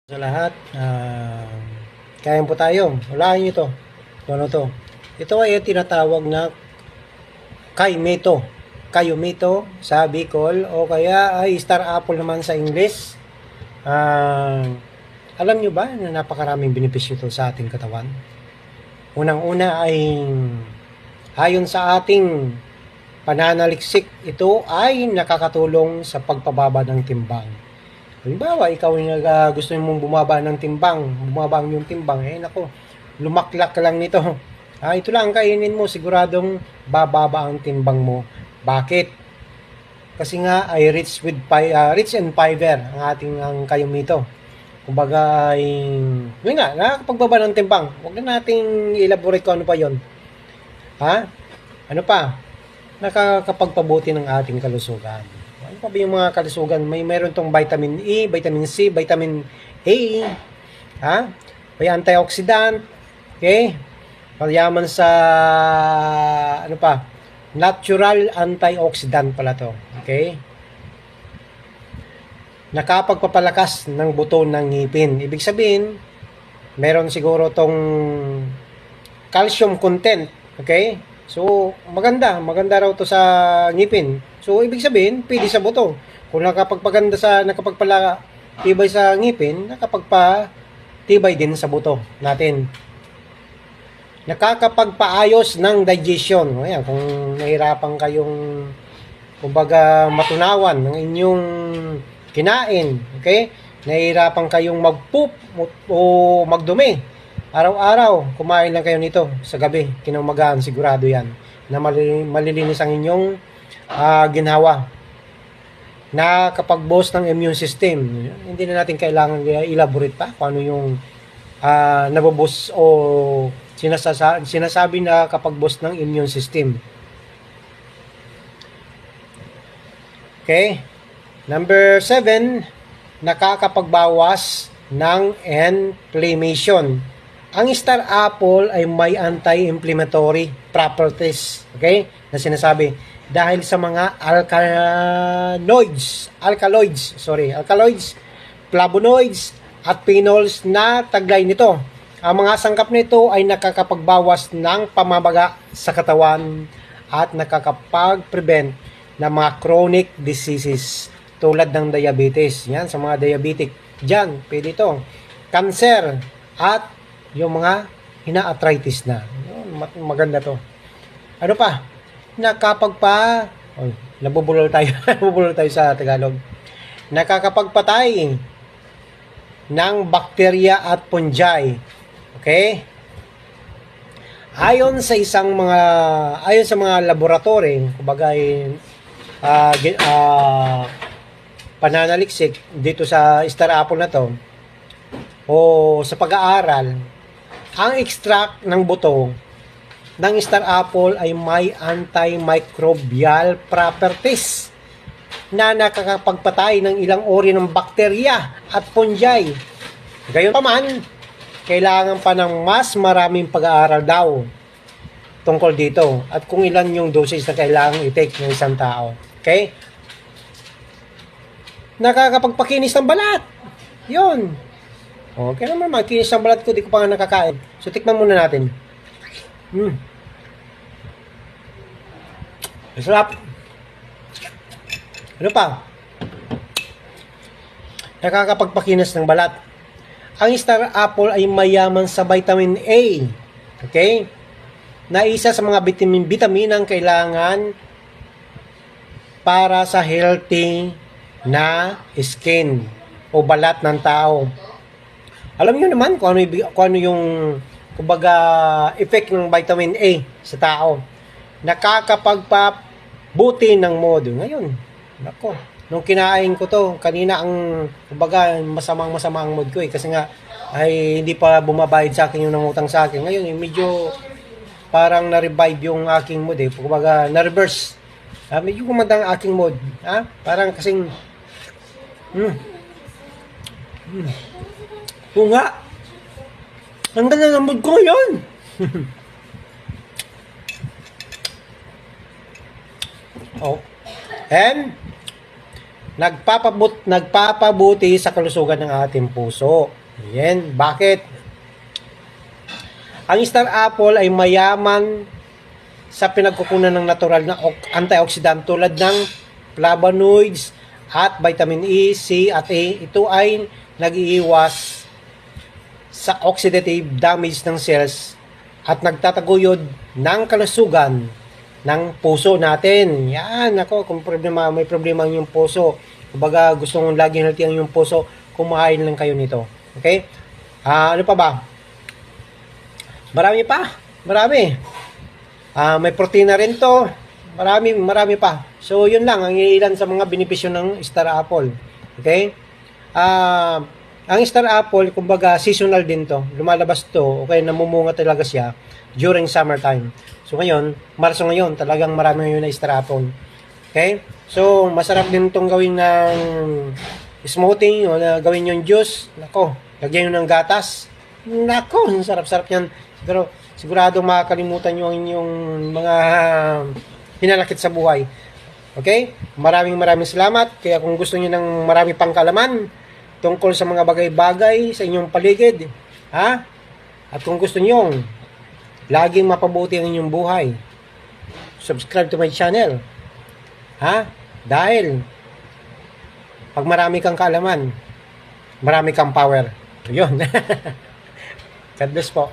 Sa lahat, kain po tayo. Walahin nyo ito. Ano to? Ito ay tinatawag na kaimito. Kayumito sa Bicol o kaya ay star apple naman sa English. Ah, alam nyo ba na napakaraming benepisyo ito sa ating katawan? Unang-una ay ayon sa ating pananaliksik, ito ay nakakatulong sa pagpababa ng timbang. Halimbawa, ikaw yung gusto mong bumaba ng timbang, bumaba ang iyong timbang, nako, lumaklak ka lang nito. Ito lang kainin mo, siguradong bababa ang timbang mo. Bakit? Kasi nga ay rich and fiber ang ating kayumito. Kumbaga ay, yun nga, nakakapagbaba ng timbang. Huwag na nating elaborate kung ano pa yon. Ano pa? Nakakapagpabuti ng ating kalusugan. Ano pa ba yung mga kalusugan? Meron tong vitamin E, vitamin C, vitamin A, may antioxidant, okay? Mayaman sa, ano pa, natural antioxidant pala to, okay? Nakapagpapalakas ng buto ng ngipin. Ibig sabihin, meron siguro tong calcium content, okay? So, maganda raw to sa ngipin. So, ibig sabihin, pwede sa buto. Kung nakapagpatibay sa ngipin, nakapagpatibay din sa buto natin. Nakakapagpaayos ng digestion. Ayan, kung nahirapan kayong, kumbaga, matunawan ng inyong kinain, okay? Nahirapan kayong mag-poop o magdumi. Araw-araw, kumain lang kayo nito sa gabi, kinaumagaan, sigurado yan, na malilinis ang inyong ginhawa. Nakakapag-boost ng immune system. Hindi na natin kailangan elaborate pa kung ano yung naboboost o sinasabi na kapag-boost ng immune system. Okay? Number 7, nakakapagbawas ng inflammation. Ang star apple ay may anti-inflammatory properties, okay? Na sinasabi dahil sa mga alkaloids, flavonoids at phenols na taglay nito. Ang mga sangkap nito ay nakakapagbawas ng pamabaga sa katawan at nakakapag-prevent ng mga chronic diseases tulad ng diabetes. Yan, sa mga diabetic, dyan, pwede ito. Cancer at yung mga hina-arthritis na. Maganda to. Ano pa? Nabubulol tayo. Nabubulol tayo sa Tagalog. Nakakapagpatay ng bakterya at fungi. Okay? Ayon sa mga laboratory, kumbaga pananaliksik dito sa star apple na to o sa pag-aaral, ang extract ng buto ng star apple ay may antimicrobial properties na nakakapagpatay ng ilang uri ng bakterya at fungi. Gayunpaman, kailangan pa ng mas maraming pag-aaral daw tungkol dito at kung ilan yung dosage na kailangan i-take ng isang tao. Okay? Nakakapagpakinis ng balat. Yun. Okay naman, makinis ng balat ko, di ko pa nga nakakain. So, tikman muna natin. Masarap. Ano pa? Nakakapagpakinis ng balat. Ang star apple ay mayaman sa vitamin A. Okay? Na isa sa mga vitamin ang kailangan para sa healthy na skin o balat ng tao. Alam niyo naman kung ano yung kumbaga effect ng vitamin A sa tao. Nakakapagpabuti ng mood. Ngayon, nako, nung kinain ko to, kanina ang kumbaga masamang mood ko kasi nga ay hindi pa bumabayad sa akin yung nangutang sa akin. Ngayon, medyo parang na-revive yung aking mood Kumbaga, na-reverse. Medyo gumanda ang aking mood. Parang kasing Oo nga. Ang ganda ng mood ko ngayon. And nagpapabuti sa kalusugan ng ating puso. Yan. Bakit? Ang star apple ay mayaman sa pinagkukunan ng natural na antioxidant tulad ng flavonoids at vitamin E, C at A. Ito ay nag-iiwas sa oxidative damage ng cells at nagtataguyod ng kalusugan ng puso natin. Yan, ako, kung may problema ang yung puso, kumbaga gusto mong laging healthy ang yung puso, kumain lang kayo nito. Okay? Ano pa ba? Marami pa. Marami. May protina rin to. Marami pa. So, yun lang ang ilan sa mga benepisyo ng star apple. Okay? Ang star apple, kumbaga, seasonal din to. Lumalabas to. Okay, namumunga talaga siya during summertime. So, ngayon, Marso ngayon, talagang marami ngayon na star apple. Okay? So, masarap din itong gawin ng smoothie o na gawin yung juice. Nako, lagyan nyo ng gatas. Nako, sarap-sarap yan. Pero sigurado makakalimutan nyo ang inyong mga hinanakit sa buhay. Okay? Maraming salamat. Kaya kung gusto nyo ng marami pang kalaman tungkol sa mga bagay-bagay sa inyong paligid, at kung gusto nyo laging mapabuti ang inyong buhay, subscribe to my channel. Dahil pag marami kang kaalaman, marami kang power. Yun. God bless po.